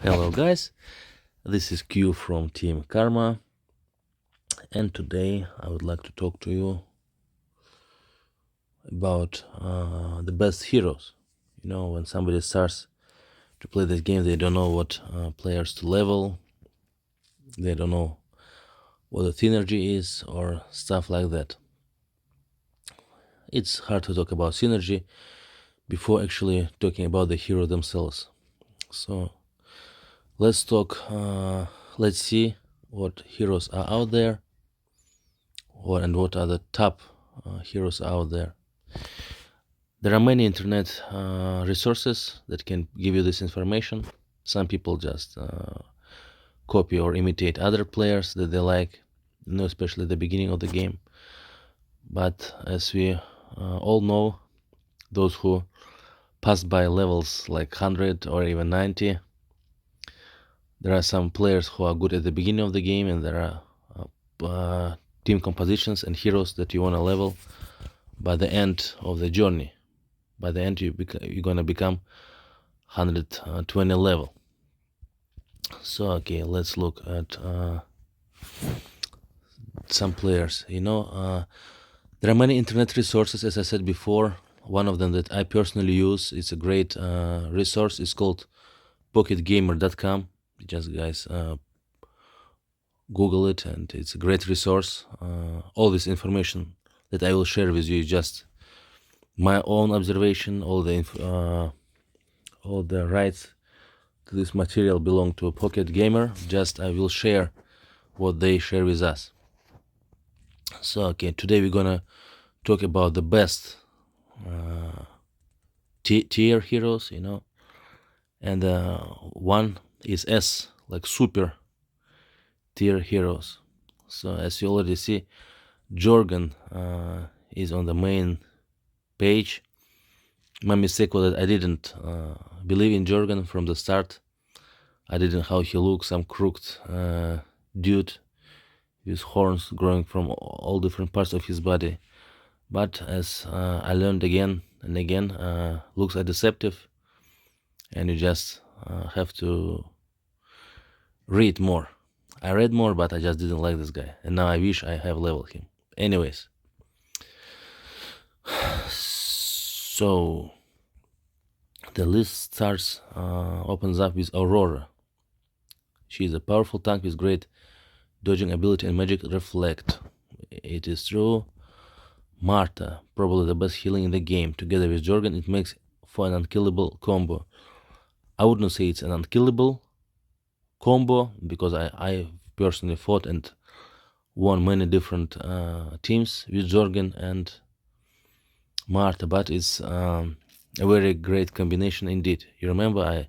Hello, guys. This is Q from Team Karma, and today I would like to talk to you about the best heroes. You know, when somebody starts to play this game, they don't know what players to level, they don't know what the synergy is, or stuff like that. It's hard to talk about synergy before actually talking about the hero themselves. So let's talk. Let's see what heroes are out there, and what are the top heroes out there. There are many internet resources that can give you this information. Some people just copy or imitate other players that they like, especially at the beginning of the game. But as we all know, those who pass by levels like 100 or even 90, there are some players who are good at the beginning of the game, and there are team compositions and heroes that you want to level by the end of the journey. By the end, you're going to become 120 level. So okay, let's look at some players. There are many internet resources, as I said before. One of them that I personally use, it's a great resource. It's called pocketgamer.com. Just guys Google it, and it's a great resource. All this information that I will share with you is just my own observation. All the rights to this material belong to Pocket Gamer. Just I will share what they share with us. So okay, today we're gonna talk about the best tier heroes, and one is S, like super tier heroes. So as you already see, Jorgen is on the main page. My mistake was that I didn't believe in Jorgen from the start. I didn't how he looks, some crooked dude with horns growing from all different parts of his body. But as I learned again and again, looks are deceptive, and you just have to read more. I read more, but I just didn't like this guy, and now I wish I have leveled him. Anyways, so the list opens up with Aurora. She is a powerful tank with great dodging ability and magic reflect. It is true. Marta, probably the best healing in the game. Together with Jorgen, it makes for an unkillable combo. I wouldn't say it's an unkillable combo, because I personally fought and won many different teams with Jorgen and Marta, but it's a very great combination indeed. You remember I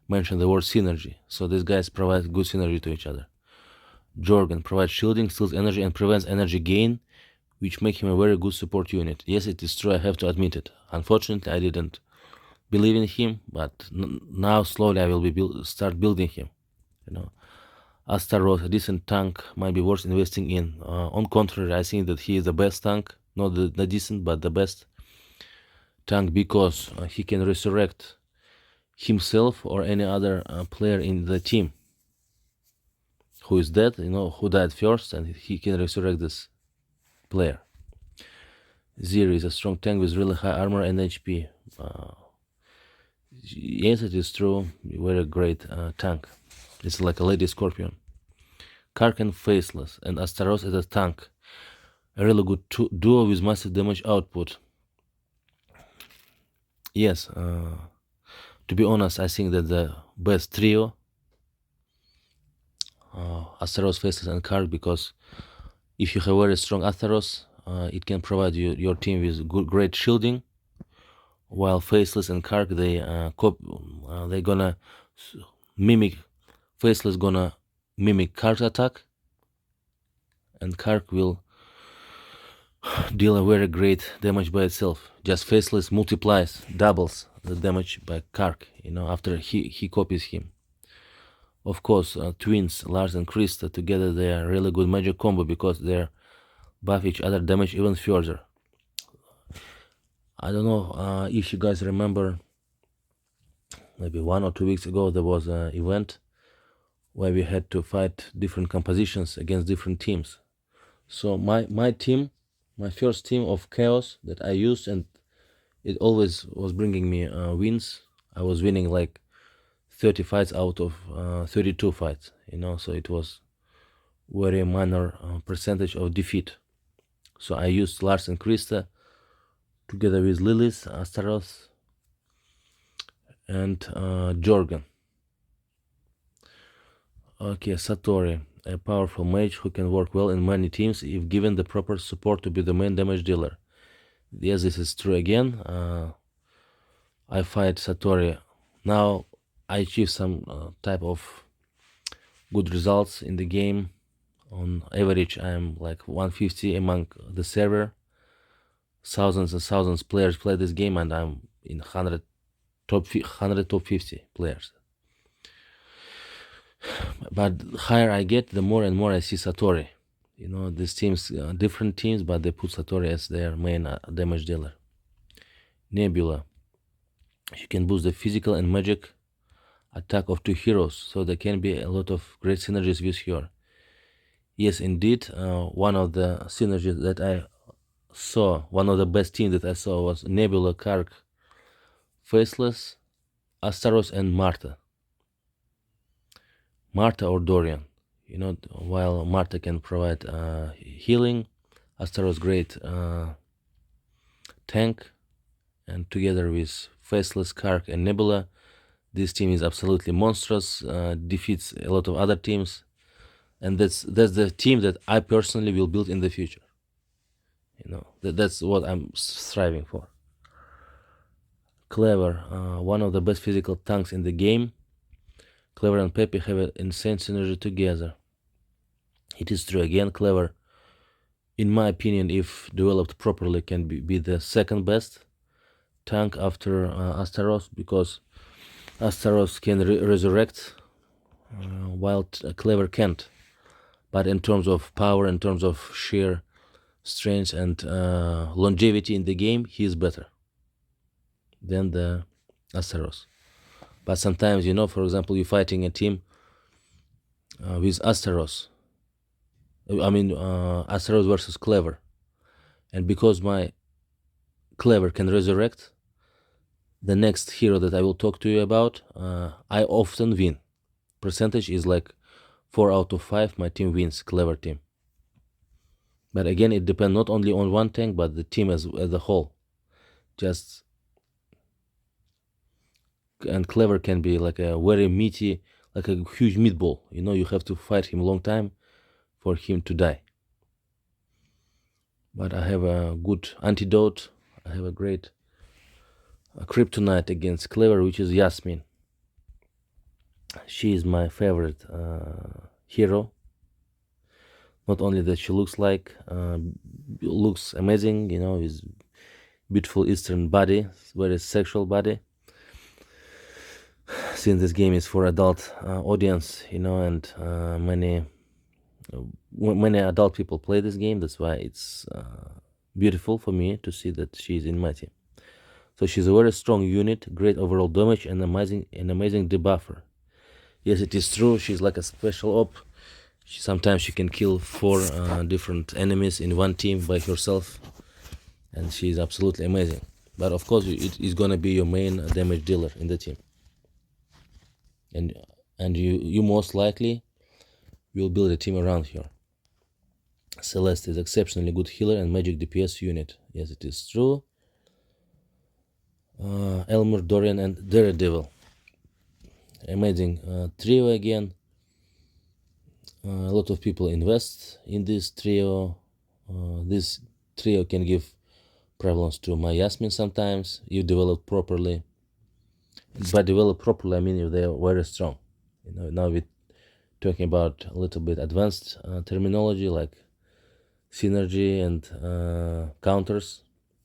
mentioned the word synergy, so these guys provide good synergy to each other. Jorgen provides shielding, steals energy, and prevents energy gain, which make him a very good support unit. Yes, it is true, I have to admit it. Unfortunately, I didn't believe in him, but now slowly I will start building him. Astaroth, a decent tank, might be worth investing in. On contrary, I think that he is the best tank, not the decent, but the best tank, because he can resurrect himself or any other player in the team who is dead, who died first, and he can resurrect this player. Zero is a strong tank with really high armor and HP. Yes, it is true, very great tank. It's like a lady scorpion. Karkan Faceless and Astaroth as a tank. A really good duo with massive damage output. Yes, to be honest, I think that the best trio, Astaroth, Faceless, and Kark, because if you have very strong Astaroth, it can provide your team with great shielding, while Faceless and Kark, they gonna mimic. Faceless gonna mimic Kark's attack, and Kark will deal a very great damage by itself. Just Faceless multiplies, doubles the damage by Kark, after he copies him. Of course, twins, Lars and Krista, together they are really good magic combo, because they buff each other damage even further. I don't know if you guys remember maybe 1 or 2 weeks ago, there was an event where we had to fight different compositions against different teams. So my team, my first team of Chaos that I used, and it always was bringing me wins. I was winning like 30 fights out of 32 fights, so it was very minor percentage of defeat. So I used Lars and Krista together with Lilith, Astaroth, and Jorgen. Okay, Satori, a powerful mage who can work well in many teams if given the proper support to be the main damage dealer. Yes, this is true again. I fight Satori. Now I achieve some type of good results in the game. On average, I am like 150 among the server. Thousands and thousands players play this game, and I'm in 100 top 50 players. But higher I get, the more and more I see Satori. These teams, different teams, but they put Satori as their main damage dealer. Nebula. You can boost the physical and magic attack of 2 heroes, so there can be a lot of great synergies with her. Yes, indeed, one of the synergies that I saw, one of the best teams that I saw was Nebula, Kark, Faceless, Astaros, and Marta. Marta or Dorian. While Marta can provide healing, Astaros great tank, and together with Faceless, Kark, and Nebula, this team is absolutely monstrous, defeats a lot of other teams, and that's the team that I personally will build in the future. That's what I'm striving for. Clever, one of the best physical tanks in the game. Clever and Peppy have an insane synergy together. It is true again, Clever, in my opinion, if developed properly, can be the second best tank after Astaros, because Astaros can resurrect while Clever can't. But in terms of power, in terms of sheer strength and longevity in the game, he is better than the Astaros. But sometimes, for example, you're fighting a team with Astaros. Astaros versus Clever. And because my Clever can resurrect, the next hero that I will talk to you about, I often win. Percentage is like 4 out of 5, my team wins, Clever team. But again, it depends not only on one tank, but the team as a whole. And Clever can be like a very meaty, like a huge meatball. You have to fight him a long time for him to die. But I have a good antidote. I have a great kryptonite against Clever, which is Yasmin. She is my favorite hero. Not only that she looks amazing, with beautiful Eastern body, very sexual body. Since this game is for adult audience, and many adult people play this game, that's why it's beautiful for me to see that she's in my team. So she's a very strong unit, great overall damage, and amazing debuffer. Yes, it is true, she's like a special op. Sometimes she can kill 4 different enemies in one team by herself, and she's absolutely amazing. But of course, it is gonna be your main damage dealer in the team, and you most likely will build a team around her. Celeste is exceptionally good healer and magic DPS unit. Yes, it is true. Elmer, Dorian, and Daredevil. Amazing trio again. A lot of people invest in this trio. This trio can give problems to my Yasmin sometimes, if developed properly. By developed properly, I mean if they are very strong. Now we're talking about a little bit advanced terminology like synergy and counters.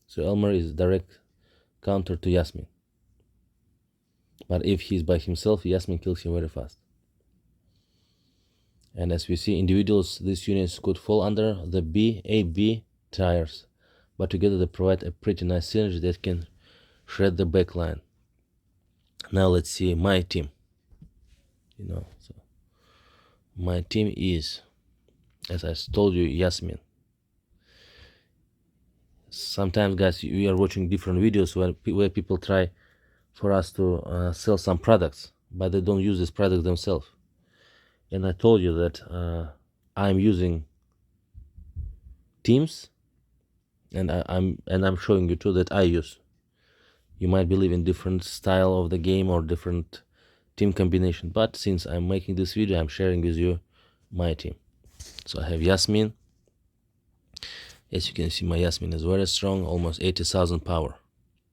So Elmer is direct counter to Yasmin. But if he's by himself, Yasmin kills him very fast. And as we see, individuals, these units could fall under the A-B tiers, but together they provide a pretty nice synergy that can shred the backline. Now let's see my team. So my team is, as I told you, Yasmin. Sometimes, guys, we are watching different videos where people try for us to sell some products, but they don't use this product themselves. And I told you that I'm using Teams, and I'm showing you too that I use. You might believe in different style of the game or different team combination, but since I'm making this video, I'm sharing with you my team. So I have Yasmin. As you can see, my Yasmin is very strong, almost 80,000 power.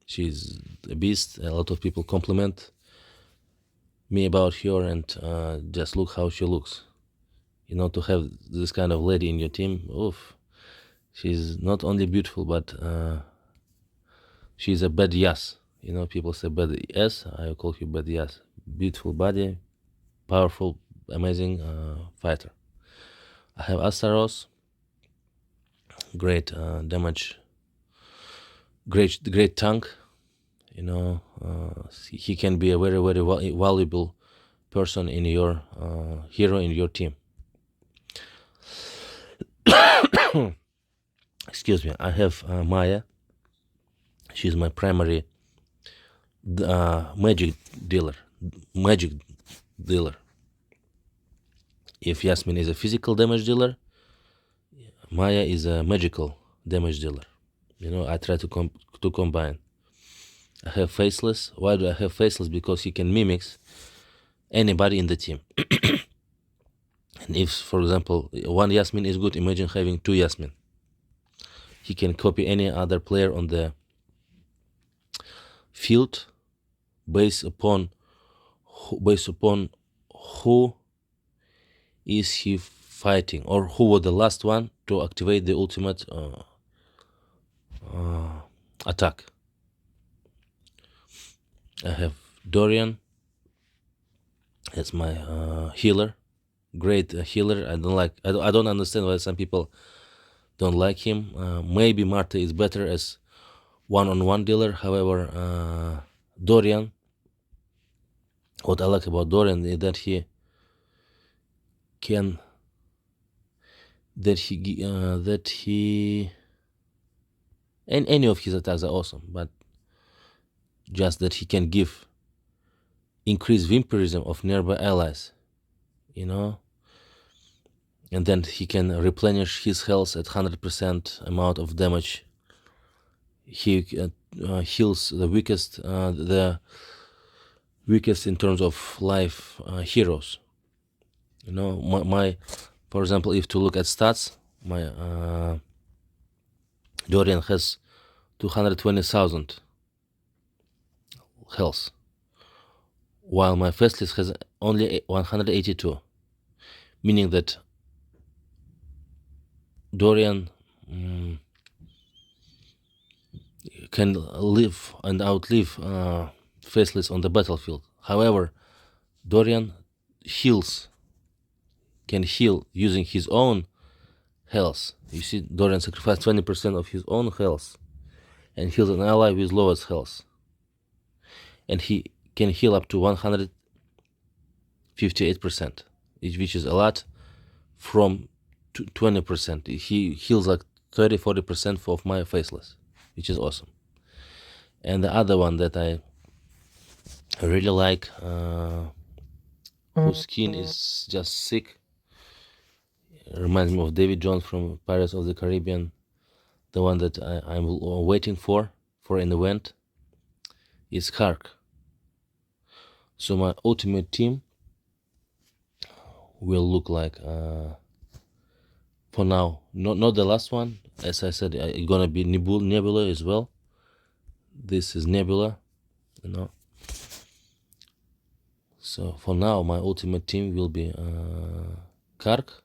She's a beast. A lot of people compliment me about her, and just look how she looks. To have this kind of lady in your team, oof. She's not only beautiful, but she's a bad Yas. People say bad Yes, I call her bad Yas. Beautiful body, powerful, amazing fighter. I have Astaros, great damage, great tank. He can be a very, very valuable person in your hero in your team. Excuse me. I have Maya. She's my primary magic dealer. If Yasmin is a physical damage dealer, Maya is a magical damage dealer. I try to combine. I have Faceless. Why do I have Faceless? Because he can mimics anybody in the team. And if, for example, one Yasmin is good, imagine having two Yasmin. He can copy any other player on the field based upon who is he fighting, or who was the last one to activate the ultimate attack. I have Dorian as my healer, great healer. I don't understand why some people don't like him. Maybe Marta is better as one-on-one dealer. However, Dorian, what I like about Dorian is that he can and any of his attacks are awesome, but just that he can give increased vampirism of nearby allies, and then he can replenish his health at 100% amount of damage. He heals the weakest in terms of life heroes. My for example, if to look at stats, my Dorian has 220,000 health, while my Faceless has only 182, meaning that Dorian can live and outlive Faceless on the battlefield. However, Dorian can heal using his own health. You see, Dorian sacrificed 20% of his own health and heals an ally with lowest health. And he can heal up to 158%, which is a lot from 20%. He heals like 30-40% of my Faceless, which is awesome. And the other one that I really like, whose skin is just sick, reminds me of David Jones from Pirates of the Caribbean, the one that I'm waiting for an event, is Kark. So my ultimate team will look like, for now, not the last one. As I said, it's gonna be Nebula as well. This is Nebula, So for now, my ultimate team will be Kark,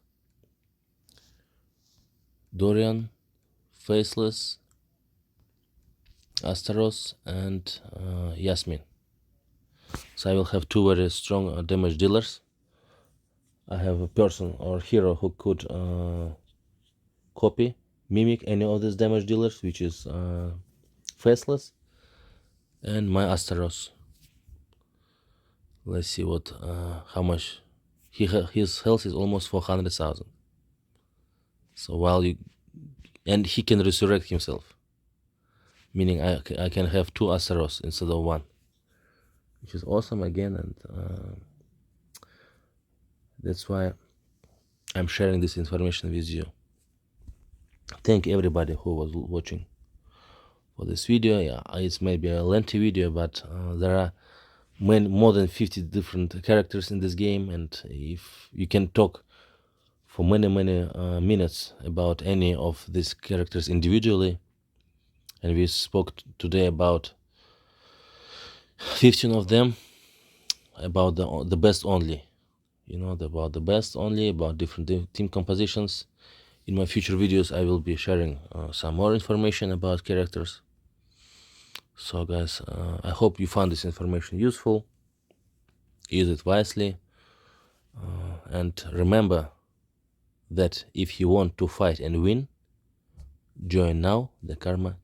Dorian, Faceless, Astaros, and Yasmin. So I will have two very strong damage dealers. I have a person or hero who could mimic any of these damage dealers, which is Faceless, and my Astaros. Let's see what how much his health is almost 400,000. So while you and he can resurrect himself, meaning I can have 2 Astaros instead of 1, which is awesome again, and that's why I'm sharing this information with you. Thank everybody who was watching for this video. Yeah, it's maybe a lengthy video, but there are more than 50 different characters in this game, and if you can talk for many minutes about any of these characters individually, and we spoke today about 15 of them, about the best only, about the best only, about different team compositions. In my future videos I will be sharing some more information about characters. So guys, I hope you found this information useful. Use it wisely, and remember that if you want to fight and win, join now the Karma